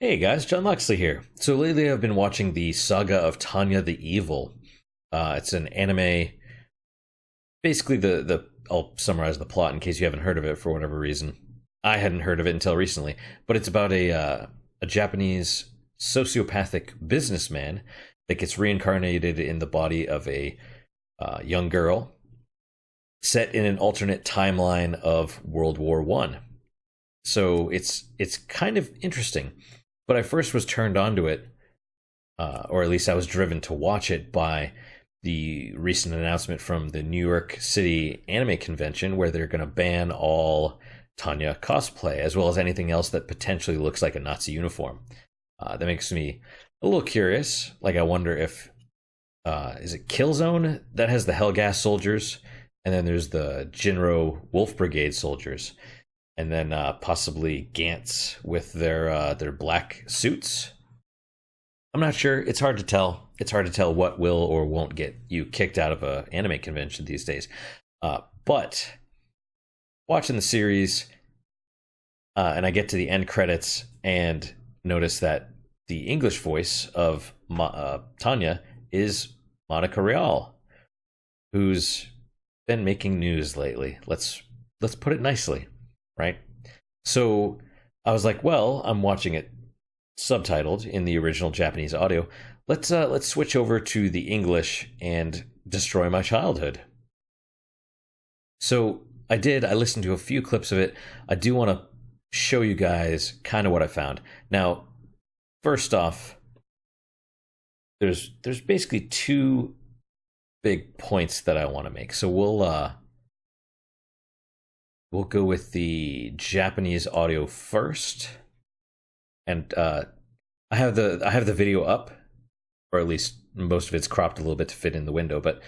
Hey guys, John Loxley here. So lately I've been watching the Saga of Tanya the Evil. It's an anime. Basically, the I'll summarize the plot in case you haven't heard of it for whatever reason. I hadn't heard of it until recently, but it's about a Japanese sociopathic businessman that gets reincarnated in the body of a young girl, set in an alternate timeline of World War One. So it's kind of interesting. But I first was turned on to it, or at least I was driven to watch it by the recent announcement from the New York City Anime Convention, where they're going to ban all Tanya cosplay, as well as anything else that potentially looks like a Nazi uniform. That makes me a little curious. Like, I wonder if is it Killzone that has the Hellgas soldiers, and then there's the Jinro Wolf Brigade soldiers, and then possibly Gantz with their black suits. I'm not sure. It's hard to tell. It's hard to tell what will or won't get you kicked out of a anime convention these days. But watching the series, and I get to the end credits and notice that the English voice of Tanya is Monica Rial, who's been making news lately. Let's put it nicely, right? So I was like, well, I'm watching it subtitled in the original Japanese audio. Let's switch over to the English and destroy my childhood. So I did. I listened to a few clips of it. I do want to show you guys kind of what I found. Now, first off, there's basically two big points that I want to make. So we'll go with the Japanese audio first, and I have the video up, or at least most of it's cropped a little bit to fit in the window. But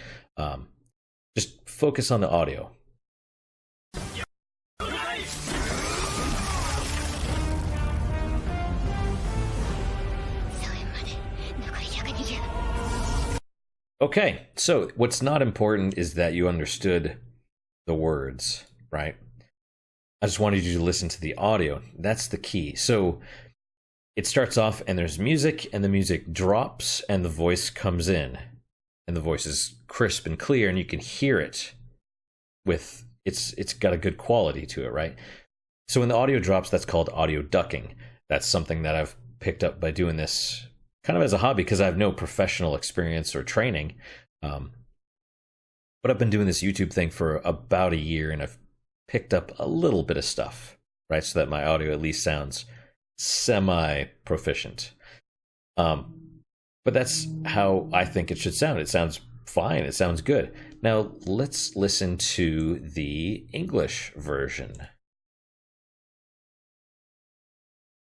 just focus on the audio. Okay, so what's not important is that you understood the words, right? I just wanted you to listen to the audio. That's the key. So it starts off and there's music, and the music drops and the voice comes in. And the voice is crisp and clear, and you can hear it with it's got a good quality to it, right? So when the audio drops, that's called audio ducking. That's something that I've picked up by doing this kind of as a hobby, because I have no professional experience or training. But I've been doing this YouTube thing for about a year, and I've picked up a little bit of stuff, right? So that my audio at least sounds semi-proficient. But that's how I think it should sound. It sounds fine. It sounds good. Now, let's listen to the English version.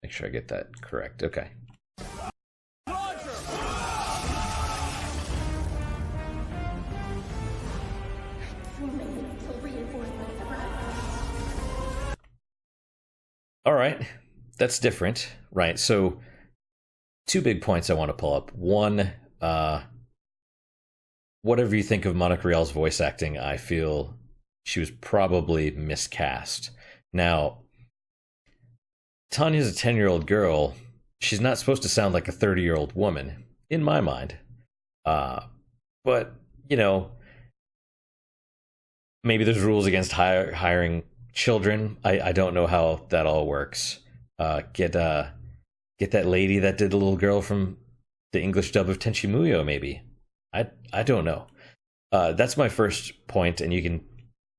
Make sure I get that correct. Okay. All right, that's different, right? So, two big points I want to pull up. One, whatever you think of Monica Rial's voice acting, I feel she was probably miscast. Now, Tanya's a 10-year-old girl. She's not supposed to sound like a 30-year-old woman, in my mind. But, you know, maybe there's rules against hiring children. I don't know how that all works. Get that lady that did the little girl from the English dub of Tenchi Muyo, maybe. I don't know. That's my first point, and you can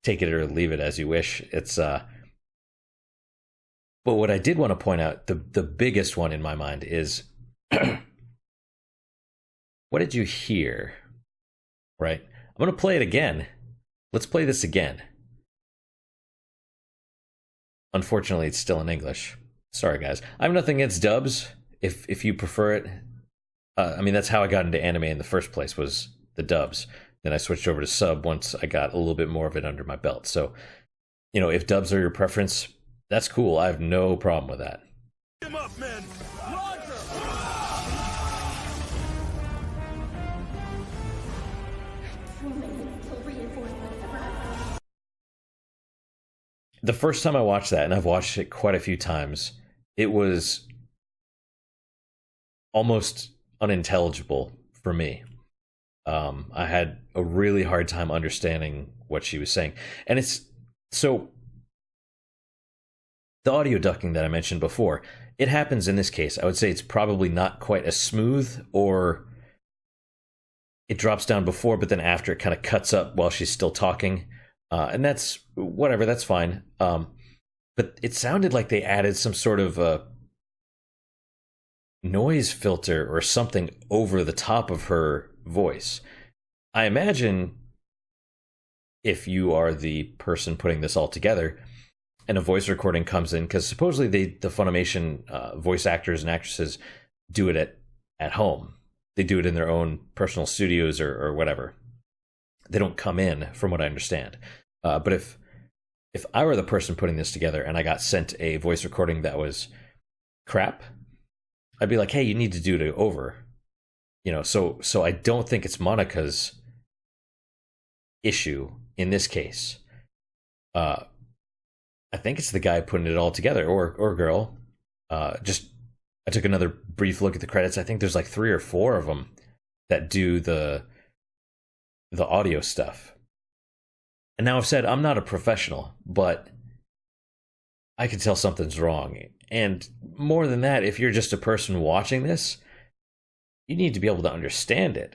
take it or leave it as you wish. It's but what I did want to point out, the biggest one in my mind is what did you hear? Right? I'm going to play it again. Let's play this again. Unfortunately, it's still in English. Sorry, guys. I have nothing against dubs. If you prefer it, I mean, that's how I got into anime in the first place, was the dubs. Then I switched over to sub once I got a little bit more of it under my belt. So, you know, if dubs are your preference, that's cool. I have no problem with that. Him up, man. Roger. The first time I watched that, and I've watched it quite a few times, it was almost unintelligible for me. I had a really hard time understanding what she was saying. And it's so the audio ducking that I mentioned before, it happens in this case. I would say it's probably not quite as smooth, or it drops down before, but then after it kind of cuts up while she's still talking. And that's whatever, that's fine. But it sounded like they added some sort of noise filter or something over the top of her voice. I imagine if you are the person putting this all together and a voice recording comes in, because supposedly the Funimation voice actors and actresses do it at home. They do it in their own personal studios or whatever. They don't come in, from what I understand. But if I were the person putting this together and I got sent a voice recording that was crap, I'd be like, hey, you need to do it over. You know, so I don't think it's Monika's issue in this case. I think it's the guy putting it all together, or girl. I took another brief look at the credits. I think there's like 3 or 4 of them that do the audio stuff. And now I've said I'm not a professional, but I can tell something's wrong. And more than that, if you're just a person watching this, you need to be able to understand it,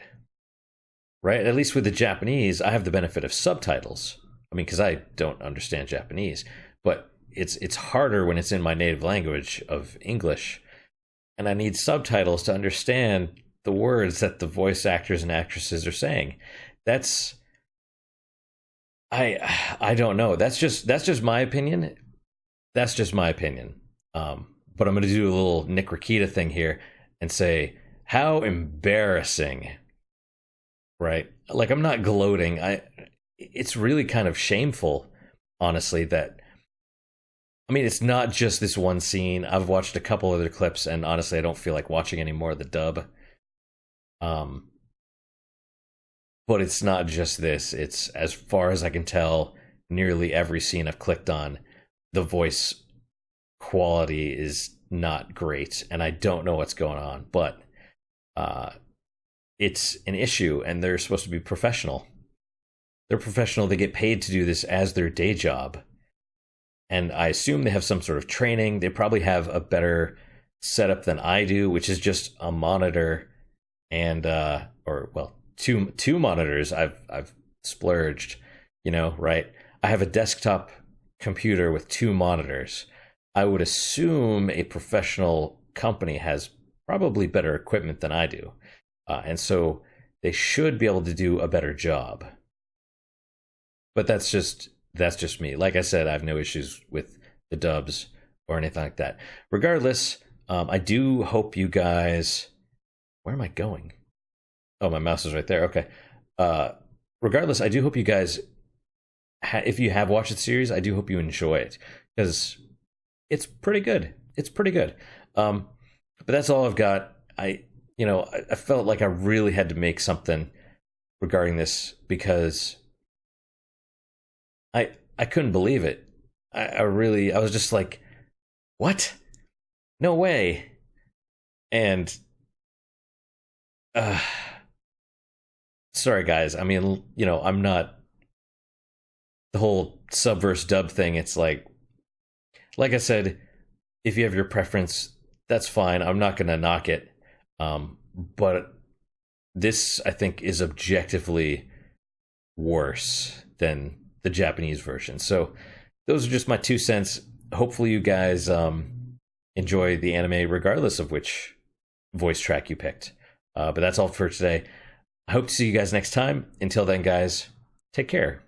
right? At least with the Japanese, I have the benefit of subtitles. I mean, because I don't understand Japanese, but it's harder when it's in my native language of English, and I need subtitles to understand the words that the voice actors and actresses are saying. That's I don't know. That's just my opinion. That's just my opinion. But I'm going to do a little Nick Rakita thing here and say, how embarrassing, right? Like, I'm not gloating. It's really kind of shameful, honestly, that, I mean, it's not just this one scene. I've watched a couple other clips, and honestly, I don't feel like watching any more of the dub. But it's not just this. It's, as far as I can tell, nearly every scene I've clicked on, the voice quality is not great, and I don't know what's going on, but it's an issue, and they're supposed to be professional. They're professional. They get paid to do this as their day job. And I assume they have some sort of training. They probably have a better setup than I do, which is just a monitor and two monitors. I've splurged, right? I have a desktop computer with 2 monitors. I would assume a professional company has probably better equipment than I do. And so they should be able to do a better job. But that's just me. Like I said, I have no issues with the dubs or anything like that. Regardless, I do hope you guys... Where am I going? Oh, my mouse is right there. Okay. Regardless, I do hope you guys... if you have watched the series, I do hope you enjoy it. Because it's pretty good. It's pretty good. But that's all I've got. I felt like I really had to make something regarding this because I couldn't believe it. I was just like, what? No way. And sorry guys. I mean, I'm not, the whole subverse dub thing. It's like I said, if you have your preference, that's fine. I'm not going to knock it. But this, I think, is objectively worse than the Japanese version. So those are just my 2 cents. Hopefully you guys enjoy the anime regardless of which voice track you picked. But that's all for today. I hope to see you guys next time. Until then, guys, take care.